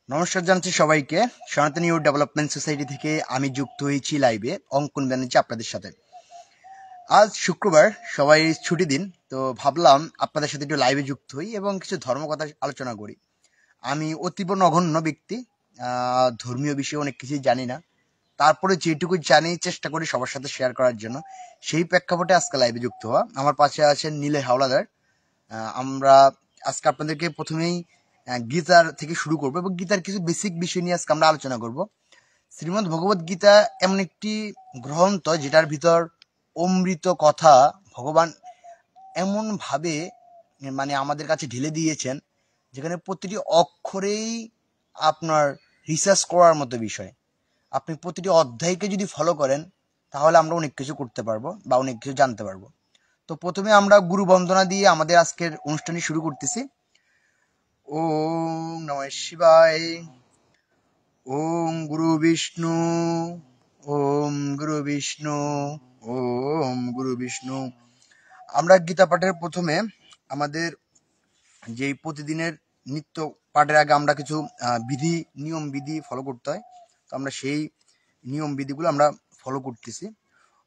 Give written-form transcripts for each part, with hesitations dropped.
নমস্কার জানাচ্ছি সবাইকে। সনাতনী ইউথ ডেভেলপমেন্ট সোসাইটি থেকে আমি যুক্ত হয়েছি লাইভে অঙ্কন ব্যানার্জি আপনাদের সাথে। আজ শুক্রবার, সবাই ছুটি দিন, তো ভাবলাম আপনাদের সাথে একটু লাইভে যুক্ত হই এবং কিছু ধর্ম কথা আলোচনা করি। আমি অতীব নগণ্য ব্যক্তি, ধর্মীয় বিষয়ে অনেক কিছুই জানি না, তারপরে যেটুকু জানি চেষ্টা করি সবার সাথে শেয়ার করার জন্য। সেই প্রেক্ষাপটে আজকে লাইভে যুক্ত হওয়া। আমার পাশে আছেন নীলে হাওলাদার। আমরা আজকে আপনাদেরকে প্রথমেই গীতার থেকে শুরু করবো এবং গীতার কিছু বেসিক বিষয় নিয়ে আজকে আমরা আলোচনা করব। শ্রীমদ্ ভগবত গীতা এমন একটি গ্রন্থ যেটার ভিতর অমৃত কথা ভগবান এমন ভাবে আমাদের কাছে ঢেলে দিয়েছেন, যেখানে প্রতিটি অক্ষরেই আপনার রিসার্চ করার মতো বিষয়। আপনি প্রতিটি অধ্যায়কে যদি ফলো করেন তাহলে আমরা অনেক কিছু করতে পারবো বা অনেক কিছু জানতে পারবো। তো প্রথমে আমরা গুরু বন্দনা দিয়ে আমাদের আজকের অনুষ্ঠানটি শুরু করতেছি। ওম নমঃ শিবায়। ওম গুরু বিষ্ণু, ওম গুরু বিষ্ণু, ওম গুরু বিষ্ণু। আমরা গীতা পাঠের প্রথমে আমাদের যে প্রতিদিনের নিত্য পাঠের আগে আমরা কিছু বিধি নিয়ম বিধি ফলো করতে হয়, তো আমরা সেই নিয়ম বিধিগুলো আমরা ফলো করতেছি।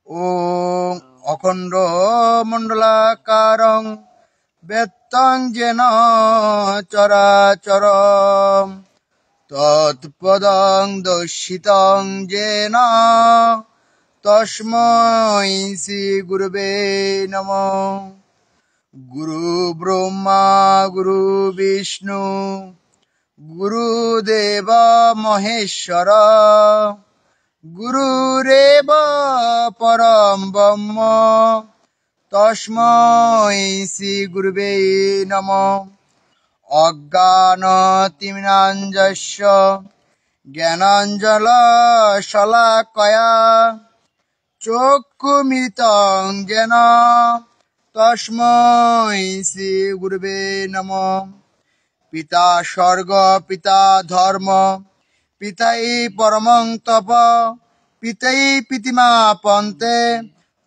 ওম অখণ্ড মণ্ডলাকারং বেত্তং যেন চরাচরম তৎপদং দর্শিতং যেন তস্मै শ্রী গুরুবে নমঃ। গুরু ব্রহ্মা গুরু বিষ্ণু গুরুদেব মহেশ্বর গুরুরেব পরম ব্রহ্ম তস্मै শ্রী গুরুবে নমঃ। অজ্ঞানতিমিরাঞ্জস্য জ্ঞানাঞ্জনশলাকয়া চক্ষুমিলিतं येन তস্मै শ্রী গুরুবে নমঃ। পিতা স্বর্গ পিতা ধর্ম পিতাই পরমং তপ পিতাই পিতিমা পন্তে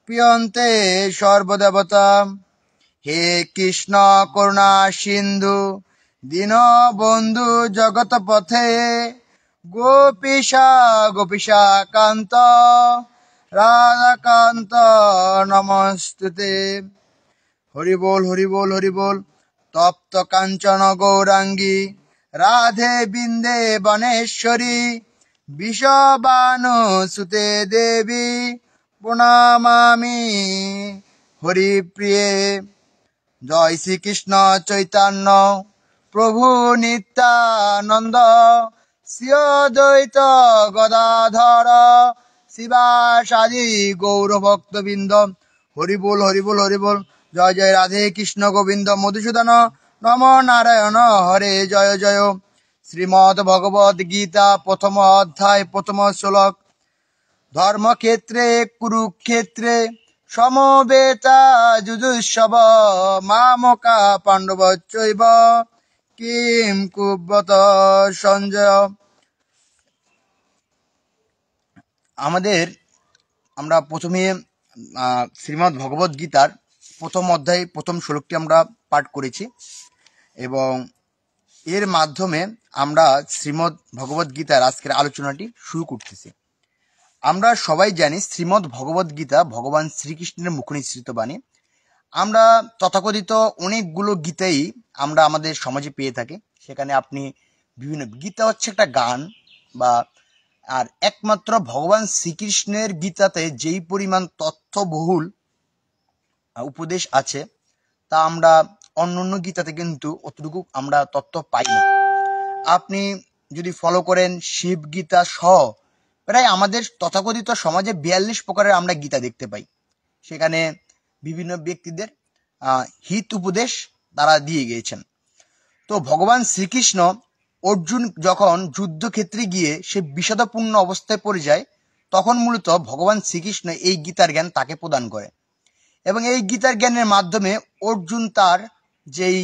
পিয়ন্তে সর্বদেবতা। হে কৃষ্ণ করুণা সিন্ধু দীনবন্ধু জগৎপথে গোপীশা গোপীশা কান্ত রাধাকান্ত নমস্তুতে। হরি বল হরি বল হরি বল। তপ্ত কাঞ্চন গৌরাঙ্গী রাধে বৃন্দে বনেশ্বরী বিষবানুসুতে দেবী প্রণমামি হরি প্রিয়ে। জয় শ্রীকৃষ্ণ চৈতন্য প্রভু নিত্যানন্দ শ্রী অদ্বৈত গদাধর শিবাসাদি গৌরভক্তবৃন্দ হরি বল হরি বল হরি বল। জয় জয় রাধে কৃষ্ণ গোবিন্দ মধুসূদন নম নারায়ণ হরে জয় জয়। শ্রীমদ্ ভগবদ গীতা প্রথম অধ্যায় প্রথম শ্লোক। ধর্মক্ষেত্রে কুরুক্ষেত্রে সমবেতা যুযুৎসব মামকা পাণ্ডবচ্চৈব কিম কুর্বত সঞ্জয়। আমরা প্রথমে শ্রীমদ্ ভগবদ গীতার প্রথম অধ্যায় প্রথম শ্লোকটি আমরা পাঠ করেছি এবং এর মাধ্যমে আমরা শ্রীমদ্ ভগবদ গীতার আজকের আলোচনাটি শুরু করতেছি। আমরা সবাই জানি শ্রীমদ্ ভগবদ গীতা ভগবান শ্রীকৃষ্ণের মুখনিসৃত বাণী। আমরা তথাকথিত অনেকগুলো গীতাই আমরা আমাদের সমাজে পেয়ে থাকি। সেখানে আপনি বিভিন্ন গীতা হচ্ছে একটা গান বা আর একমাত্র ভগবান শ্রীকৃষ্ণের গীতাতে যেই পরিমাণ তথ্যবহুল উপদেশ আছে তা আমরা অন্য গীতাতে কিন্তু অতটুকু আমরা তথ্য পাই না। আপনি যদি ফলো করেন শিব গীতা সহ প্রায় আমাদের তথাকথিত সমাজে 42 প্রকারের আমরা গীতা দেখতে পাই। সেখানে বিভিন্ন ব্যক্তিদের হিত উপদেশ তারা দিয়ে গিয়েছেন। তো ভগবান শ্রীকৃষ্ণ অর্জুন যখন যুদ্ধক্ষেত্রে গিয়ে সে বিষাদপূর্ণ অবস্থায় পড়ে যায়, তখন মূলত ভগবান শ্রীকৃষ্ণ এই গীতার জ্ঞান তাকে প্রদান করে এবং এই গীতার জ্ঞানের মাধ্যমে অর্জুন তার যেই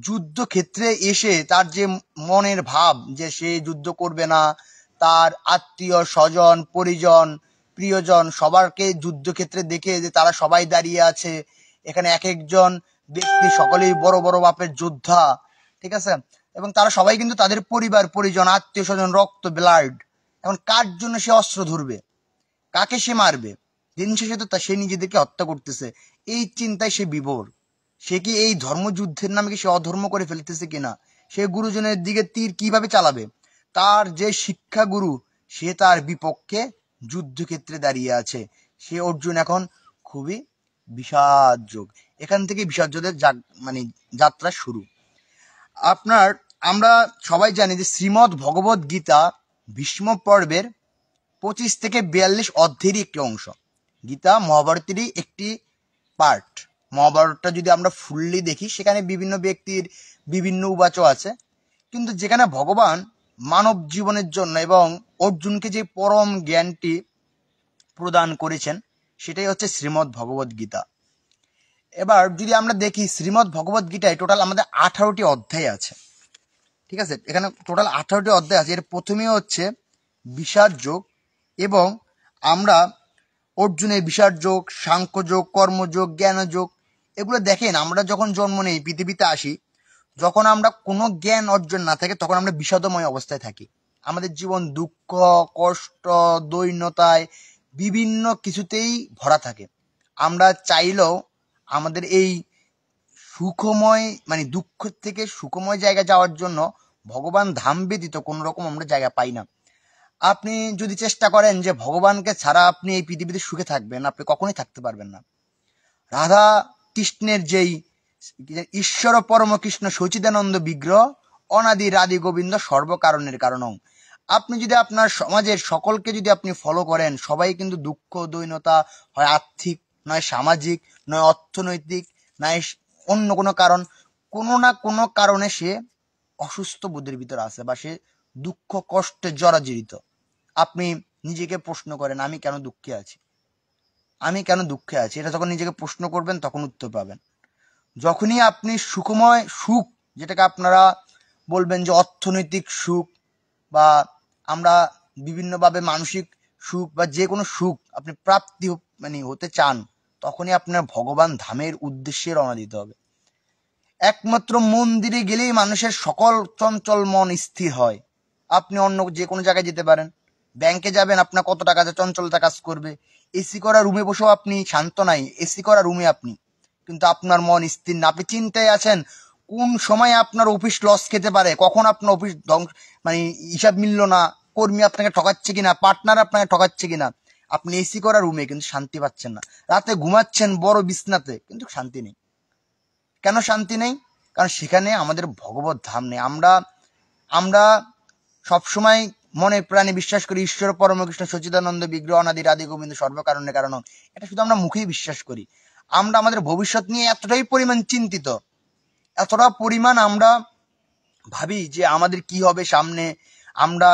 যুদ্ধক্ষেত্রে এসে তার যে মনের ভাব যে সে যুদ্ধ করবে না, তার আত্মীয় স্বজন পরিজন প্রিয়জন সবারকে যুদ্ধক্ষেত্রে দেখে যে তারা সবাই দাঁড়িয়ে আছে, এখানে এক একজন ব্যক্তি সকলেই বড় বড় বাপের যোদ্ধা, ঠিক আছে, এবং তারা সবাই কিন্তু তাদের পরিবার পরিজন আত্মীয় স্বজন রক্ত ব্লাড, এখন কার জন্য সে অস্ত্র ধরবে, কাকে সে মারবে, দিন শেষে তো সে নিজেদেরকে হত্যা করতেছে। এই চিন্তায় সে বিভোর। সে কি এই ধর্মযুদ্ধের নামে কি সে অধর্ম করে ফেলতেছে কিনা, সে গুরুজনের দিকে তীর কিভাবে চালাবে, তার যে শিক্ষা গুরু সে তার বিপক্ষে যুদ্ধক্ষেত্রে দাঁড়িয়ে আছে। সে অর্জুন এখন খুবই বিষাদ যোগ। এখান থেকে বিষাদ যোগের মানে যাত্রা শুরু। আপনার আমরা সবাই জানি যে শ্রীমদ্ ভগবত গীতা ভীষ্ম পর্বের 25 থেকে 42 অধ্যায়েরই একটি অংশ। গীতা মহাভারতেরই একটি পার্ট। মহাভারতটা যদি আমরা ফুললি দেখি সেখানে বিভিন্ন ব্যক্তির বিভিন্ন উবাচ আছে, কিন্তু যেখানে ভগবান মানব জীবনের জন্য এবং অর্জুনকে যে পরম জ্ঞানটি প্রদান করেছেন সেটাই হচ্ছে শ্রীমদ্ ভগবত গীতা। এবার যদি আমরা দেখি শ্রীমদ্ ভগবত গীতায় টোটাল আমাদের 18টি অধ্যায় আছে। ঠিক আছে, এখানে টোটাল 18টি অধ্যায় আছে। এর প্রথমে হচ্ছে বিষাদ যোগ, এবং আমরা অর্জুনের বিষাদ যোগ, সাংখ্যযোগ, কর্মযোগ, জ্ঞানযোগ, এগুলো দেখেন আমরা যখন জন্ম নেই পৃথিবীতে আসি, যখন আমরা কোনো জ্ঞান অর্জন না থাকে তখন আমরা বিষাদময় অবস্থায় থাকি। আমাদের জীবন দুঃখ, কষ্ট, দৈন্যতায়, বিভিন্ন কিছুতেই ভরা থাকে। আমরা চাইলেও আমাদের এই সুখময় মানে দুঃখ থেকে সুখময় জায়গা যাওয়ার জন্য ভগবান ধাম ব্যতীত কোনো রকম আমরা জায়গা পাই না। আপনি যদি চেষ্টা করেন যে ভগবানকে ছাড়া আপনি এই পৃথিবীতে সুখে থাকবেন, আপনি কখনোই থাকতে পারবেন না। রাধা কৃষ্ণের যেই ঈশ্বর পরম কৃষ্ণ সচিদানন্দ বিগ্রহ, অনাদি রাধি গোবিন্দ সর্বকারণের কারণং। আপনি যদি আপনার সমাজের সকলকে যদি আপনি ফলো করেন, সবাই কিন্তু দুঃখ দৈন্যতা, হয় আর্থিক, নয় সামাজিক, নয় অর্থনৈতিক, নয় অন্য কোনো কারণ, কোনো না কোনো কারণে সে অসুস্থ বোধের ভিতরে আছে বা সে দুঃখ কষ্টে জরাজীর্ণ। আপনি নিজেকে প্রশ্ন করেন, আমি কেন দুঃখে আছি, আমি কেন দুঃখে আছি, এটা যখন নিজেকে প্রশ্ন করবেন তখন উত্তর পাবেন। যখনই আপনি সুখময় সুখ, যেটাকে আপনারা বলবেন যে অর্থনৈতিক সুখ বা আমরা বিভিন্নভাবে মানসিক সুখ বা যে কোনো সুখ আপনি প্রাপ্তি মানে হতে চান, তখনই আপনার ভগবান ধামের উদ্দেশ্যে রওনা দিতে হবে। একমাত্র মন্দিরে গেলেই মানুষের সকল চঞ্চল মন স্থির হয়। আপনি অন্য যে কোনো জায়গায় যেতে পারেন, ব্যাংকে যাবেন, আপনার কত টাকা আছে, চঞ্চলতা কাজ করবে। এসি করা রুমে বসেও আপনি শান্ত নাই, এসি করা রুমে আপনি, কিন্তু আপনার মন স্থির না। আপনি চিন্তায় আছেন কোন সময় আপনার অফিস লস খেতে পারে, কখন আপনার অফিস মানে হিসাব মিলল না, কর্মী আপনাকে ঠকাচ্ছে কিনা, পার্টনার আপনাকে ঠকাচ্ছে কিনা। আপনি এসি করা রুমে কিন্তু শান্তি পাচ্ছেন না, রাতে ঘুমাচ্ছেন বড় বিছনাতে কিন্তু শান্তি নেই। কেন শান্তি নেই? কারণ সেখানে আমাদের ভগবত ধাম নেই। আমরা সবসময় মনে প্রাণে বিশ্বাস করি ঈশ্বর পরমকৃষ্ণ সচিদানন্দ বিগ্রহ অনাদি রাধি গোবিন্দ সর্বকারণের কারণ, এটা শুধু আমরা মুখেই বিশ্বাস করি। আমরা আমাদের ভবিষ্যৎ নিয়ে এতটাই পরিমাণ চিন্তিত, এতটা পরিমাণ আমরা ভাবি যে আমাদের কি হবে সামনে, আমরা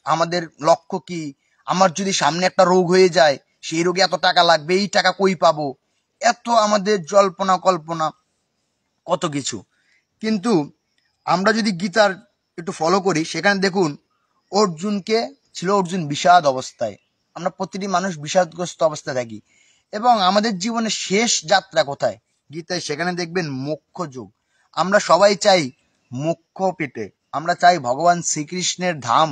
আমাদের লক্ষ্য কি, আমার যদি সামনে একটা রোগ হয়ে যায় সেই রোগে এত টাকা লাগবে, এই টাকা কই পাবো, এত আমাদের জল্পনা কল্পনা কত কিছু। কিন্তু আমরা যদি গীতার একটু ফলো করি, সেখানে দেখুন অর্জুনকে ছিল অর্জুন বিষাদ অবস্থায়। আমরা প্রতিটি মানুষ বিষাদগ্রস্ত অবস্থায় থাকি, এবং আমাদের জীবনের শেষ যাত্রা কোথায় গীতায়, সেখানে দেখবেন মোক্ষ যোগ। আমরা সবাই চাই মোক্ষ পেতে, আমরা চাই ভগবান শ্রীকৃষ্ণের ধাম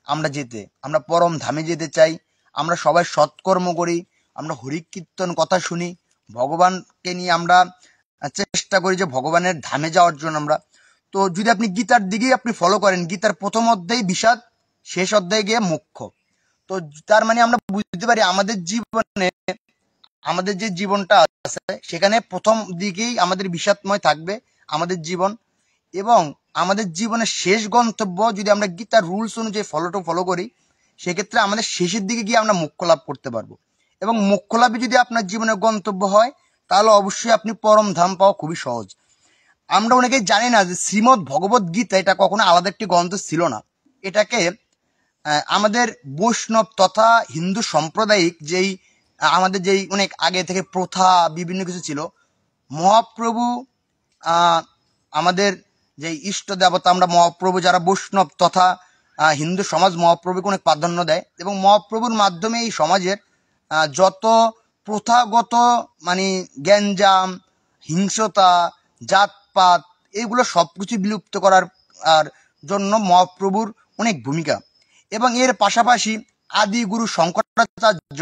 আমরা যেতে, আমরা পরম ধামে যেতে চাই। আমরা সবাই সৎকর্ম করি, আমরা হরিকীর্তন কথা শুনি, ভগবানকে নিয়ে আমরা চেষ্টা করি যে ভগবানের ধামে যাওয়ার জন্য আমরা। তো যদি আপনি গীতার দিকেই আপনি ফলো করেন, গীতার প্রথম অধ্যায় বিষাদ, শেষ অধ্যায়ে গিয়ে মোক্ষ। তো তার মানে আমরা বুঝতে পারি আমাদের জীবনে, আমাদের যে জীবনটা আছে সেখানে প্রথম দিকেই আমাদের বিষাদময় থাকবে আমাদের জীবন, এবং আমাদের জীবনের শেষ গন্তব্য যদি আমরা গীতার রুলস অনুযায়ী ফলো করি, সেক্ষেত্রে আমাদের শেষের দিকে গিয়ে আমরা মোক্ষ লাভ করতে পারবো। এবং মোক্ষ লাভই যদি আপনার জীবনের গন্তব্য হয়, তাহলে অবশ্যই আপনি পরম ধাম পাওয়া খুবই সহজ। আমরা অনেকেই জানি না যে শ্রীমদ্ ভগবত গীতা এটা কখনো আলাদা একটি গ্রন্থ ছিল না। এটাকে আমাদের বৈষ্ণব তথা হিন্দু সাম্প্রদায়িক যেই আমাদের যেই অনেক আগে থেকে প্রথা বিভিন্ন কিছু ছিল, মহাপ্রভু আমাদের যে ইষ্ট দেবতা, আমরা মহাপ্রভু যারা বৈষ্ণব তথা হিন্দু সমাজ মহাপ্রভুকে অনেক প্রাধান্য দেয়, এবং মহাপ্রভুর মাধ্যমে এই সমাজের যত প্রথাগত মানে গ্যাঞ্জাম, হিংসতা, জাতপাত, এগুলো সবকিছু বিলুপ্ত করার আর জন্য মহাপ্রভুর অনেক ভূমিকা। এবং এর পাশাপাশি আদি গুরু শঙ্করাচার্য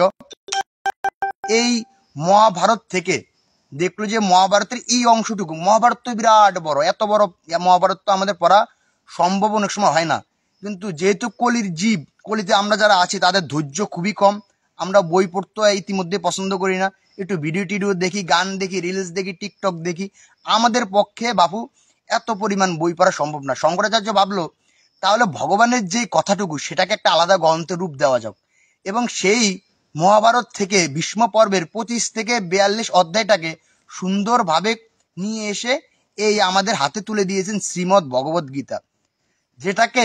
এই মহাভারত থেকে দেখলো যে মহাভারতের এই অংশটুকু, মহাভারত তো বিরাট বড়, এত বড় মহাভারত তো আমাদের পড়া সম্ভব অনেক সময় হয় না, কিন্তু যেহেতু কলির জীব, কলিতে আমরা যারা আছি তাদের ধৈর্য খুবই কম, আমরা বই পড়তে ইতিমধ্যে পছন্দ করি না, একটু ভিডিও টিডিও দেখি, গান দেখি, রিলস দেখি, টিকটক দেখি, আমাদের পক্ষে বাপু এত পরিমাণ বই পড়া সম্ভব না। শঙ্করাচার্য ভাবলো তাহলে ভগবানের যে কথাটুকু সেটাকে একটা আলাদা গ্রন্থের রূপ দেওয়া যাক, এবং সেই মহাভারত থেকে ভীষ্ম পর্বের 25 থেকে 42 অধ্যায়টাকে সুন্দরভাবে নিয়ে এসে এই আমাদের হাতে তুলে দিয়েছেন শ্রীমদ্ ভগবদ গীতা, যেটাকে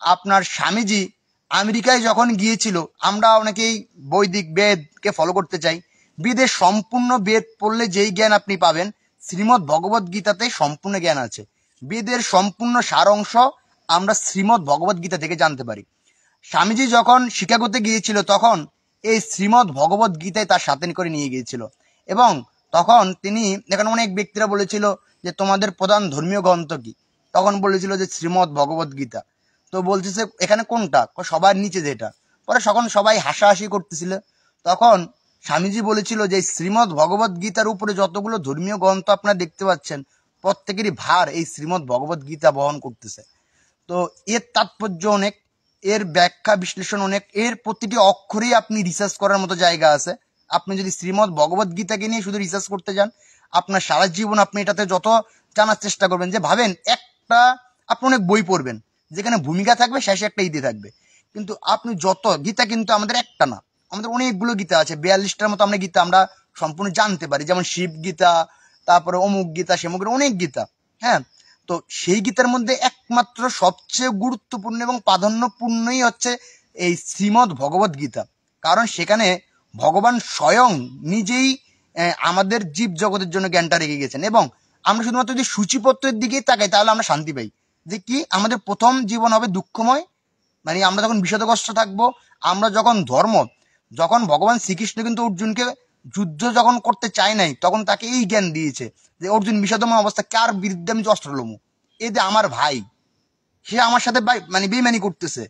আপনার স্বামীজি আমেরিকায় যখন গিয়েছিল, আমরা অনেকেই বৈদিক বেদকে ফলো করতে চাই, বেদের সম্পূর্ণ বেদ পড়লে যেই জ্ঞান আপনি পাবেন শ্রীমদ্ ভগবদ গীতাতে সম্পূর্ণ জ্ঞান আছে, বেদের সম্পূর্ণ সার অংশ আমরা শ্রীমদ্ ভগবদ গীতা থেকে জানতে পারি। স্বামীজি যখন শিকাগোতে গিয়েছিল তখন এই শ্রীমদ্ ভগবদ গীতায় তার সাথে করে নিয়ে গিয়েছিল, এবং তখন তিনি এখানে অনেক ব্যক্তিরা বলেছিল যে তোমাদের প্রধান ধর্মীয় গ্রন্থ কি, তখন বলেছিল যে শ্রীমদ্ ভগবদ গীতা। তো বলছে যে এখানে কোনটা, সবার নিচে যেটা। পরে তখন সবাই হাসাহাসি করতেছিল, তখন স্বামীজি বলেছিল যে শ্রীমদ্ ভগবদ গীতার উপরে যতগুলো ধর্মীয় গ্রন্থ আপনারা দেখতে পাচ্ছেন প্রত্যেকেরই ভার এই শ্রীমদ্ ভগবদ গীতা বহন করতেছে। তো এর তাৎপর্য অনেক, এর ব্যাখ্যা বিশ্লেষণ অনেক, এর প্রতিটি অক্ষরেই আপনি রিসার্চ করার মতো জায়গা আছে। আপনি যদি শ্রীমদ্ ভগবদ গীতাকে নিয়ে শুধু রিসার্চ করতে যান, আপনার সারা জীবন আপনি এটাতে যত জানার চেষ্টা করবেন, যে ভাবেন একটা আপনি অনেক বই পড়বেন যেখানে ভূমিকা থাকবে, শেষে একটা ইতি থাকবে, কিন্তু আপনি যত গীতা, কিন্তু আমাদের একটা না, আমাদের অনেকগুলো গীতা আছে, 42টার মতো আমরা গীতা আমরা সম্পূর্ণ জানতে পারি, যেমন শিব গীতা, তারপরে অমুক গীতা, সেমুক অনেক গীতা। হ্যাঁ, তো সেই গীতার মধ্যে একমাত্র সবচেয়ে গুরুত্বপূর্ণ এবং প্রাধান্যপূর্ণই হচ্ছে এই শ্রীমদ্ ভগবদ গীতা, কারণ সেখানে ভগবান স্বয়ং নিজেই আমাদের জীব জগতের জন্য জ্ঞানটা রেখে গেছেন। এবং আমরা শুধুমাত্র যদি সূচিপত্রের দিকেই তাকাই তাহলে আমরা শান্তি পাই, যে কি আমাদের প্রথম জীবন হবে দুঃখময়, মানে আমরা যখন বিষাদগ্রস্ত থাকবো, আমরা যখন ভগবান শ্রীকৃষ্ণ কিন্তু অর্জুনকে যুদ্ধ যখন করতে চায় নাই, তখন তাকে এই জ্ঞান দিয়েছে যে অর্জুন বিষাদময় অবস্থা, কার বিরুদ্ধে আমি অস্ত্র লমু, এই যে আমার ভাই, সে আমার সাথে মানে বেইমানি করতেছে,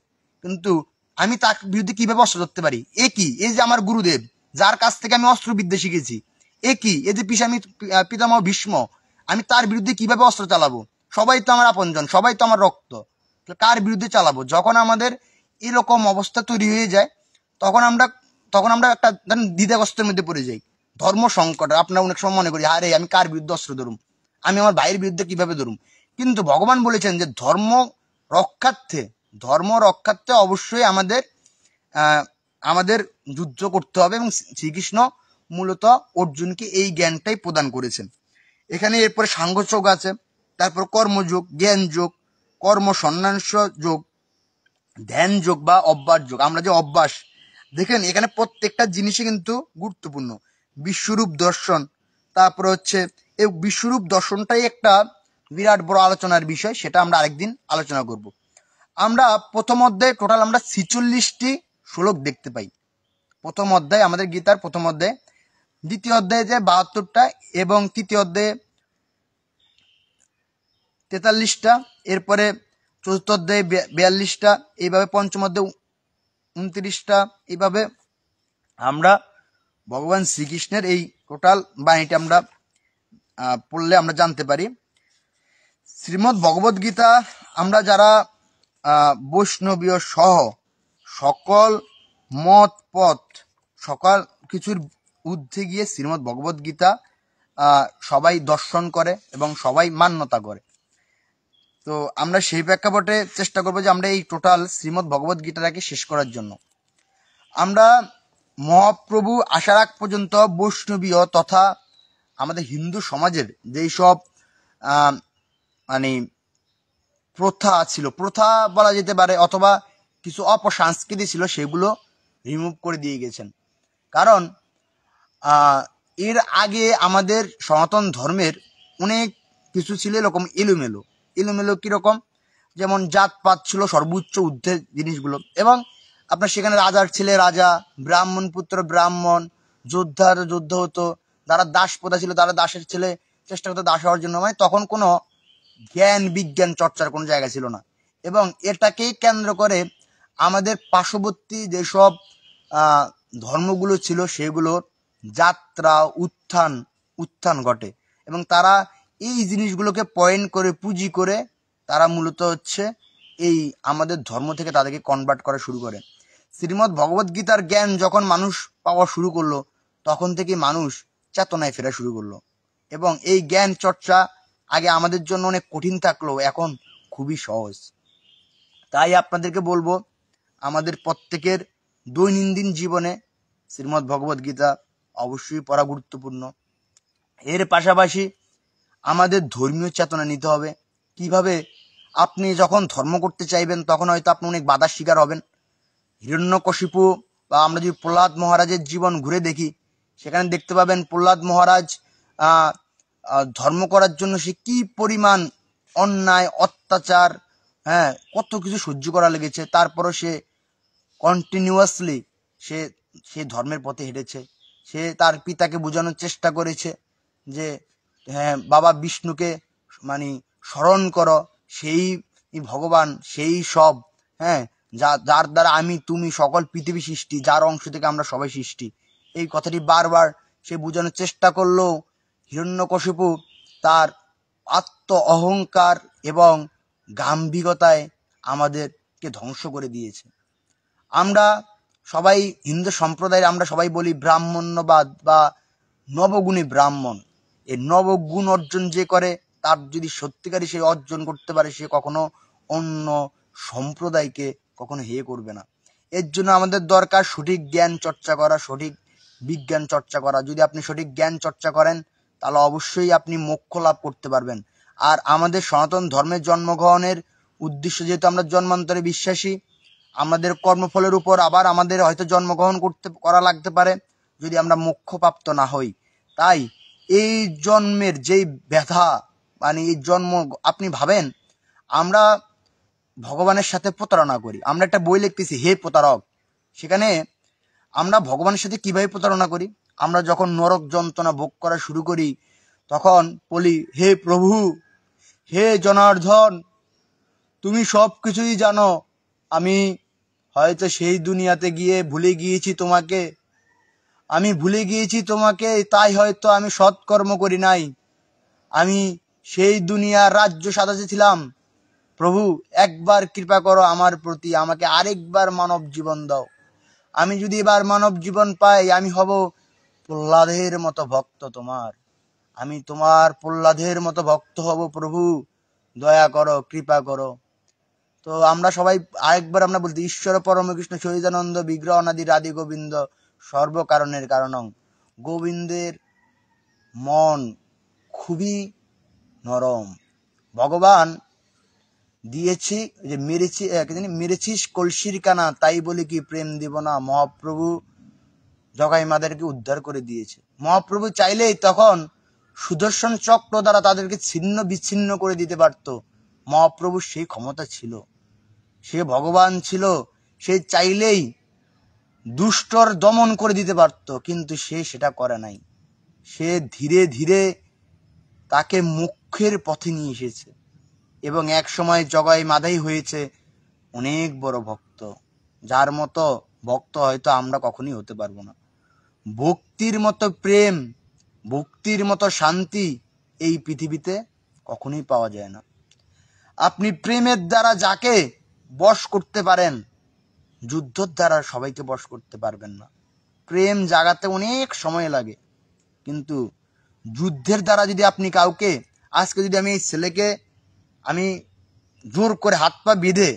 কিন্তু আমি তার বিরুদ্ধে কিভাবে অস্ত্র ধরতে পারি, এ কি, এই যে আমার গুরুদেব যার কাছ থেকে আমি অস্ত্রবিদ্যা শিখেছি, এ কি, এই যে পিতামহ ভীষ্ম, আমি তার বিরুদ্ধে কিভাবে অস্ত্র চালাবো, সবাই তো আমার আপনজন, সবাই তো আমার রক্ত, কার বিরুদ্ধে চালাবো। যখন আমাদের এরকম অবস্থা তৈরি হয়ে যায়, তখন আমরা একটা দ্বিধাগ্রস্তের মধ্যে পড়ে যাই, ধর্ম সংকট। আপনারা অনেক সময় মনে করি আরে আমি কার বিরুদ্ধে অস্ত্র ধরুম, আমি আমার ভাইয়ের বিরুদ্ধে কিভাবে ধরুম, কিন্তু ভগবান বলেছেন যে ধর্ম রক্ষার্থে অবশ্যই আমাদের যুদ্ধ করতে হবে, এবং শ্রীকৃষ্ণ মূলত অর্জুনকে এই জ্ঞানটাই প্রদান করেছেন। এখানে এরপরে সাংঘর্ষযোগ আছে, তারপর কর্মযোগ, জ্ঞান যোগ, কর্ম সন্ন্যাস যোগ, ধ্যান যোগ বা অভ্যাস যোগ। আমরা যে অভ্যাস দেখেন, এখানে প্রত্যেকটা জিনিসই কিন্তু গুরুত্বপূর্ণ। বিশ্বরূপ দর্শন, তারপর হচ্ছে এই বিশ্বরূপ দর্শনটাই একটা বিরাট বড় আলোচনার বিষয়, সেটা আমরা আরেকদিন আলোচনা করব। আমরা প্রথম অধ্যায়ে টোটাল আমরা 46টি শ্লোক দেখতে পাই। প্রথম অধ্যায় আমাদের গীতার প্রথম অধ্যায়ে, দ্বিতীয় অধ্যায়ে যে 72টা, এবং তৃতীয় অধ্যায়ে 43টা, এরপরে চতুর্থ অধ্যায়ে 42টা, এইভাবে পঞ্চম অধ্যায়ে 29টা, এইভাবে আমরা ভগবান শ্রীকৃষ্ণের এই টোটাল বাণীটা আমরা পড়লে আমরা জানতে পারি। শ্রীমদ্ ভগবদ গীতা আমরা যারা বৈষ্ণবীয় সহ সকল মত পথ সকল কিছুর ঊর্ধ্বে গিয়ে শ্রীমদ্ ভগবদ গীতা সবাই দর্শন করে এবং সবাই মান্যতা করে। তো আমরা সেই প্রেক্ষাপটে চেষ্টা করবো যে আমরা এই টোটাল শ্রীমদ্ ভগবদ গীতাটাকে শেষ করার জন্য। আমরা মহাপ্রভু আসার আগ পর্যন্ত বৈষ্ণবীয় তথা আমাদের হিন্দু সমাজের যেই সব মানে প্রথা ছিল, প্রথা বলা যেতে পারে, অথবা কিছু অপসংস্কৃতি ছিল, সেগুলো রিমুভ করে দিয়ে গেছেন। কারণ এর আগে আমাদের সনাতন ধর্মের অনেক কিছু ছিল এরকম এলোমেলো কিরকম, যেমন জাতপাত ছিল সর্বোচ্চ ঊর্ধ্বের জিনিসগুলো, এবং আপনার সেখানে রাজার ছেলে রাজা, ব্রাহ্মণ পুত্র ব্রাহ্মণ, যোদ্ধার যুদ্ধ হতো, যারা দাস প্রথা ছিল তারা দাসের ছেলে চেষ্টা করতো দাস হওয়ার জন্য, মানে তখন কোনো জ্ঞান বিজ্ঞান চর্চার কোনো জায়গা ছিল না। এবং এটাকেই কেন্দ্র করে আমাদের পার্শ্ববর্তী যেসব ধর্মগুলো ছিল সেগুলোর যাত্রা উত্থান উত্থান ঘটে, এবং তারা এই জিনিসগুলোকে পয়েন্ট করে পুঁজি করে তারা মূলত হচ্ছে এই আমাদের ধর্ম থেকে তাদেরকে কনভার্ট করা শুরু করে। শ্রীমদ্ ভগবদ গীতার জ্ঞান যখন মানুষ পাওয়া শুরু করলো, তখন থেকে মানুষ চেতনায় ফেরা শুরু করলো। এবং এই জ্ঞান চর্চা আগে আমাদের জন্য অনেক কঠিন থাকলেও এখন খুবই সহজ। তাই আপনাদেরকে বলবো, আমাদের প্রত্যেকের দৈনন্দিন জীবনে শ্রীমদ্ ভগবদ গীতা অবশ্যই পড়া গুরুত্বপূর্ণ। এর পাশাপাশি আমাদের ধর্মীয় চেতনা নিতে হবে। কিভাবে? আপনি যখন ধর্ম করতে চাইবেন তখন হয়তো আপনি অনেক বাধার শিকার হবেন। হিরণ্যকশিপু বা আমরা যদি প্রহ্লাদ মহারাজের জীবন ঘুরে দেখি, সেখানে দেখতে পাবেন প্রহ্লাদ মহারাজ ধর্ম করার জন্য সে কি পরিমাণ অন্যায় অত্যাচার, হ্যাঁ, কত কিছু সহ্য করা লেগেছে। তারপরও সে কন্টিনিউয়াসলি সে ধর্মের পথে হেঁটেছে। সে তার পিতাকে বোঝানোর চেষ্টা করেছে যে হ্যাঁ, বাবা বিষ্ণুকে মানে স্মরণ করো, সেই ভগবান, সেই সব, হ্যাঁ, যার দ্বারা আমি তুমি সকল পৃথিবী সৃষ্টি, যার অংশ থেকে আমরা সবাই সৃষ্টি। এই কথাটি বারবার সে বোঝানোর চেষ্টা করলেও হিরণ্যকশিপু তার আত্ম অহংকার এবং গাম্ভীর্যতায় আমাদেরকে ধ্বংস করে দিয়েছে। আমরা সবাই হিন্দু সম্প্রদায়ের আমরা সবাই বলি ব্রাহ্মণ্যবাদ বা নবগুণী ব্রাহ্মণ। এই নবগুণ অর্জন যে করে, তার যদি সত্যিকারই সে অর্জন করতে পারে, সে কখনো অন্য সম্প্রদায়কে কখনো হেয় করবে না। এর জন্য আমাদের দরকার সঠিক জ্ঞান চর্চা করা, সঠিক বিজ্ঞান চর্চা করা। যদি আপনি সঠিক জ্ঞান চর্চা করেন তাহলে অবশ্যই আপনি মোক্ষ লাভ করতে পারবেন। আর আমাদের সনাতন ধর্মের জন্মগ্রহণের উদ্দেশ্য যেহেতু আমরা জন্মান্তরে বিশ্বাসী, আমাদের কর্মফলের উপর আবার আমাদের হয়তো জন্মগ্রহণ করা লাগতে পারে যদি আমরা মোক্ষপ্রাপ্ত না হই। তাই এই জন্মের যেই ব্যথা, মানে এই জন্ম, আপনি ভাবেন আমরা ভগবানের সাথে প্রতারণা করি। আমরা একটা বই লিখতেছি হে প্রতারক, সেখানে আমরা ভগবানের সাথে কিভাবে প্রতারণা করি? আমরা যখন নরক যন্ত্রণা ভোগ করা শুরু করি তখন বলি হে প্রভু, হে জনার্দন, তুমি সব কিছুই জানো, আমি হয়তো সেই দুনিয়াতে গিয়ে ভুলে গিয়েছি তোমাকে, আমি ভুলে গিয়েছি তোমাকে, তাই হয়তো আমি সৎকর্ম করি নাই, আমি সেই দুনিয়ার রাজ্য সাজাতে ছিলাম। প্রভু একবার কৃপা করো আমার প্রতি, আমাকে আরেকবার মানব জীবন দাও। আমি যদি এবার মানব জীবন পাই আমি হব প্রহ্লাদের মতো ভক্ত তোমার, আমি তোমার প্রহ্লাদের মতো ভক্ত হব। প্রভু দয়া করো, কৃপা করো। তো আমরা সবাই আরেকবার আমরা বলতে ঈশ্বর পরমকৃষ্ণ সহিতানন্দ বিগ্রহ অনাদি রাধি গোবিন্দ সর্বকারণের কারণং। গোবিন্দের মন খুবই নরম। ভগবান দিয়েছি যে মেরেছিস কলসির কানা, তাই বলি কি প্রেম দিব না। মহাপ্রভু জগাই মাদেরকে উদ্ধার করে দিয়েছে। মহাপ্রভু চাইলেই তখন সুদর্শন চক্র দ্বারা তাদেরকে ছিন্ন বিচ্ছিন্ন করে দিতে পারত। মহাপ্রভুর সেই ক্ষমতা ছিল, সে ভগবান ছিল, সে চাইলেই দুষ্টর দমন করে দিতে পারত, কিন্তু সে সেটা করে নাই। সে ধীরে ধীরে তাকে মুখ্যের পথে নিয়ে এসেছে এবং এক সময় জগাই মাধাই হয়েছে অনেক বড় ভক্ত, যার মতো ভক্ত হয়তো আমরা কখনই হতে পারবো না। ভক্তির মতো প্রেম, ভক্তির মতো শান্তি এই পৃথিবীতে কখনোই পাওয়া যায় না। আপনি প্রেমের দ্বারা যাকে বশ করতে পারেন, যুদ্ধের দ্বারা সবাইকে বশ করতে পারবেন না। প্রেম জাগাতে অনেক সময় লাগে, কিন্তু যুদ্ধের দ্বারা যদি আপনি কাউকে, আজকে যদি আমি এই ছেলেকে আমি জোর করে হাত পা বেঁধে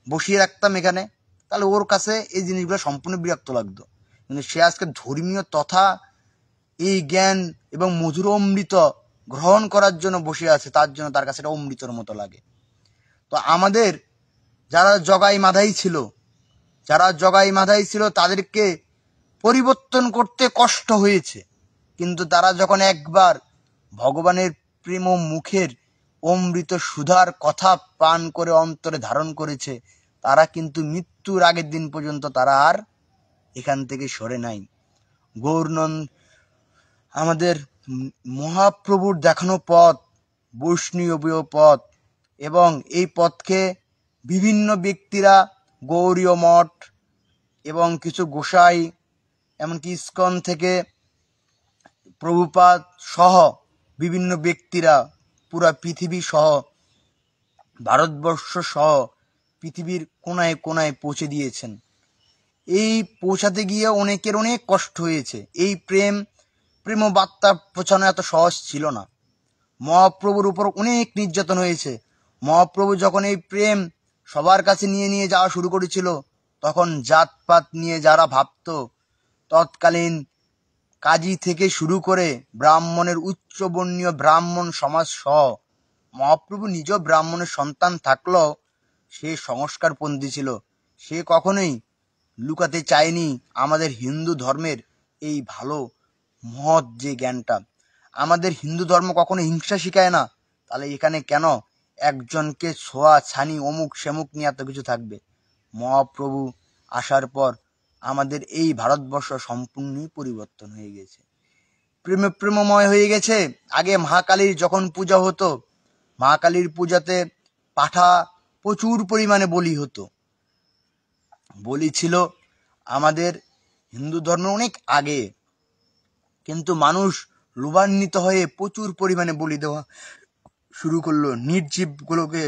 বসিয়ে রাখতাম এখানে, তাহলে ওর কাছে এই জিনিসগুলো সম্পূর্ণ বিরক্ত লাগতো। কিন্তু সে আজকে ধর্মীয় তথা এই জ্ঞান এবং মধুর অমৃত গ্রহণ করার জন্য বসে আছে, তার জন্য তার কাছে এটা অমৃতর মতো লাগে। তো আমাদের যারা জগাই মাধাই ছিল তাদেরকে পরিবর্তন করতে কষ্ট হয়েছে, কিন্তু তারা যখন একবার ভগবানের প্রেম মুখের অমৃত সুধার কথা পান করে অন্তরে ধারণ করেছে, তারা কিন্তু মৃত্যুর আগের দিন পর্যন্ত তারা আর এখান থেকে সরে নাই। গৌরনন্দ আমাদের মহাপ্রভুর দেখানো পথ, বৈষ্ণবীয় পথ, এবং এই পথকে বিভিন্ন ব্যক্তিরা, গৌড়ীয় মঠ এবং কিছু গোসাই, এমনকি ইস্কন থেকে প্রভুপাদ সহ বিভিন্ন ব্যক্তিরা পুরা পৃথিবী সহ, ভারতবর্ষ সহ পৃথিবীর কোনায় কোনায় পৌঁছে দিয়েছেন। এই পৌঁছাতে গিয়ে অনেকের অনেক কষ্ট হয়েছে। এই প্রেম বার্তা পৌঁছানো এত সহজ ছিল না। মহাপ্রভুর উপর অনেক নির্যাতন হয়েছে। মহাপ্রভু যখন এই প্রেম সবার কাছে নিয়ে নিয়ে যাওয়া শুরু করেছিল, তখন জাতপাত নিয়ে যারা ভাবত, তৎকালীন কাজী থেকে শুরু করে ব্রাহ্মণের উচ্চবর্ণীয় ব্রাহ্মণ সমাজ সহ, মহাপ্রভু নিজ ব্রাহ্মণের সন্তান থাকলেও সে সংস্কারপন্থী ছিল। সে কখনোই লুকাতে চায়নি আমাদের হিন্দু ধর্মের এই ভালো মহৎ যে জ্ঞানটা। আমাদের হিন্দু ধর্ম কখনো হিংসা শিখায় না। তাহলে এখানে কেন একজনকে ছোঁয়া ছানি অমুক সেমুক নিয়ে এত কিছু থাকবে? মহাপ্রভু আসার পর আমাদের এই ভারতবর্ষ সম্পূর্ণই পরিবর্তন হয়ে গেছে, প্রেমময় হয়ে গেছে। আগে মহাকালীর যখন পূজা হতো, মহাকালীর পূজাতে পাঠা প্রচুর পরিমাণে বলি হতো। বলি ছিল আমাদের হিন্দু ধর্ম অনেক আগে, কিন্তু মানুষ লোভান্বিত হয়ে প্রচুর পরিমাণে বলি দেওয়া শুরু করলো, নির্জীবগুলোকে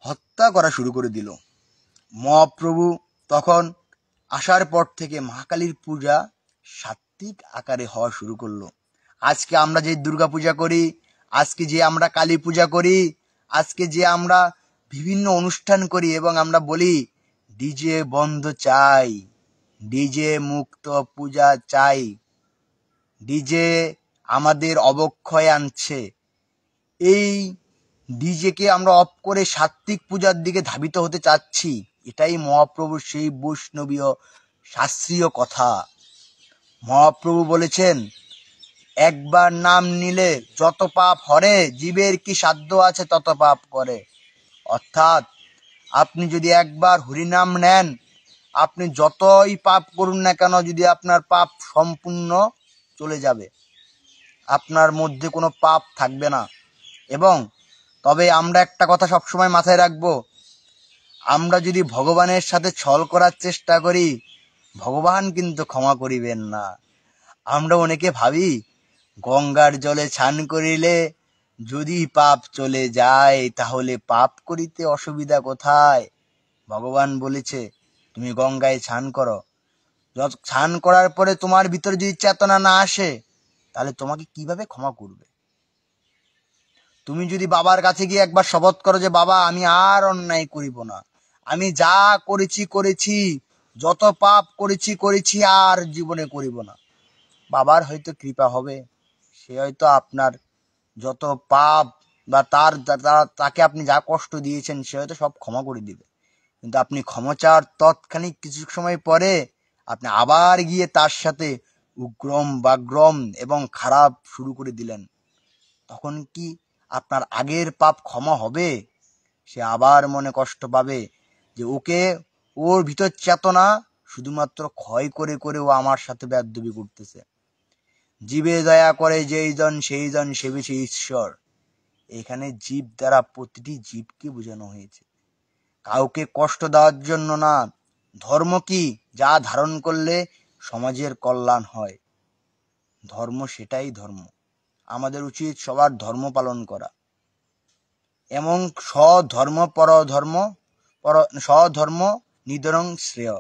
হত্যা করা শুরু করে দিল। মহাপ্রভু তখন আসার পর থেকে মহাকালীর পূজা সাত্ত্বিক আকারে হওয়া শুরু করলো। আজকে আমরা যে দুর্গা পূজা করি, আজকে যে আমরা কালী পূজা করি, আজকে যে আমরা বিভিন্ন অনুষ্ঠান করি এবং আমরা বলি ডিজে বন্ধ চাই, ডিজে মুক্ত পূজা চাই, ডিজে আমাদের অবক্ষয় আনছে, এই ডিজেকে আমরা অফ করে সাত্ত্বিক পূজার দিকে ধাবিত হতে চাচ্ছি। এটাই মহাপ্রভুর সেই বৈষ্ণবীয় শাস্ত্রীয় কথা। মহাপ্রভু বলেছেন, একবার নাম নিলে যত পাপ হরে, জীবের কি সাধ্য আছে তত পাপ করে। অর্থাৎ আপনি যদি একবার হরিনাম নেন, আপনি যতই পাপ করুন না কেন, যদি আপনার পাপ সম্পূর্ণ চলে যাবে, আপনার মধ্যে কোনো পাপ থাকবে না। এবং তবে আমরা একটা কথা সবসময় মাথায় রাখবো, আমরা যদি ভগবানের সাথে ছল করার চেষ্টা করি, ভগবান কিন্তু ক্ষমা করিবেন না। আমরা অনেকে ভাবি গঙ্গার জলে স্নান করিলে যদি পাপ চলে যায়, তাহলে পাপ করিতে অসুবিধা কোথায়? ভগবান বলেছে তুমি গঙ্গায় স্নান করো, স্নান করার পরে তোমার ভিতরে যদি চেতনা না আসে, তাহলে তোমাকে কিভাবে ক্ষমা করবে? তুমি যদি বাবার কাছে গিয়ে একবার শপথ করো যে বাবা আমি আর অন্যায় করিব না, আমি যা করেছি, যত পাপ করেছি আর জীবনে করিব না, বাবার হয়তো কৃপা হবে, সে হয়তো আপনার যত পাপ বা তাকে আপনি যা কষ্ট দিয়েছেন সে হয়তো সব ক্ষমা করে দিবে। কিন্তু আপনি ক্ষমা চাওয়ার তৎক্ষণিক কিছু সময় পরে আপনি আবার গিয়ে তার সাথে উগ্রম বাগ্রম এবং খারাপ শুরু করে দিলেন, তখন কি আপনার আগের পাপ ক্ষমা হবে? সে আবার মনে কষ্ট পাবে যে ওর ভিতর চেতনা শুধুমাত্র ক্ষয় করে করে ও আমার সাথে বেয়াদবি করতেছে। জীবে দয়া করে যেই জন সেই জন সেবিছে ঈশ্বর। এখানে জীব দ্বারা প্রতিটি জীবকে বোঝানো হয়েছে, কাউকে কষ্ট দেওয়ার জন্য না। ধর্ম কি? যা ধারণ করলে সমাজের কল্যাণ হয়, ধর্ম সেটাই ধর্ম। আমাদের উচিত সবার ধর্ম পালন করা এবং স্বধর্ম নিধনং শ্রেয়,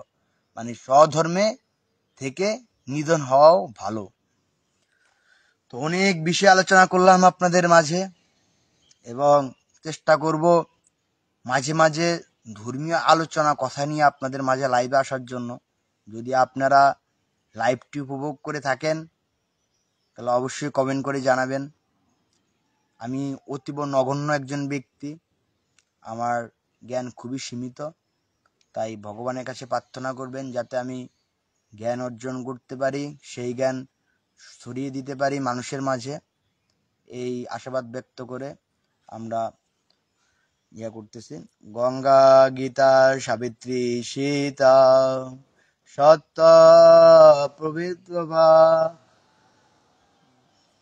মানে স্বধর্মে থেকে নিধন হওয়াও ভালো। তো অনেক বিষয়ে আলোচনা করলাম আপনাদের মাঝে, এবং চেষ্টা করব মাঝে মাঝে ধর্মীয় আলোচনা কথা নিয়ে আপনাদের মাঝে লাইভে আসার জন্য। যদি আপনারা লাইভটি উপভোগ করে থাকেন তাহলে অবশ্যই কমেন্ট করে জানাবেন। আমি অতীব নগণ্য একজন ব্যক্তি, আমার জ্ঞান খুবই সীমিত, তাই ভগবানের কাছে প্রার্থনা করবেন যাতে আমি জ্ঞান অর্জন করতে পারি, সেই জ্ঞান ছড়িয়ে দিতে পারি মানুষের মাঝে। এই আশাবাদ ব্যক্ত করে আমরা করতেছি। গঙ্গা গীতা সাবিত্রী সীতা সত্য প্রভৃত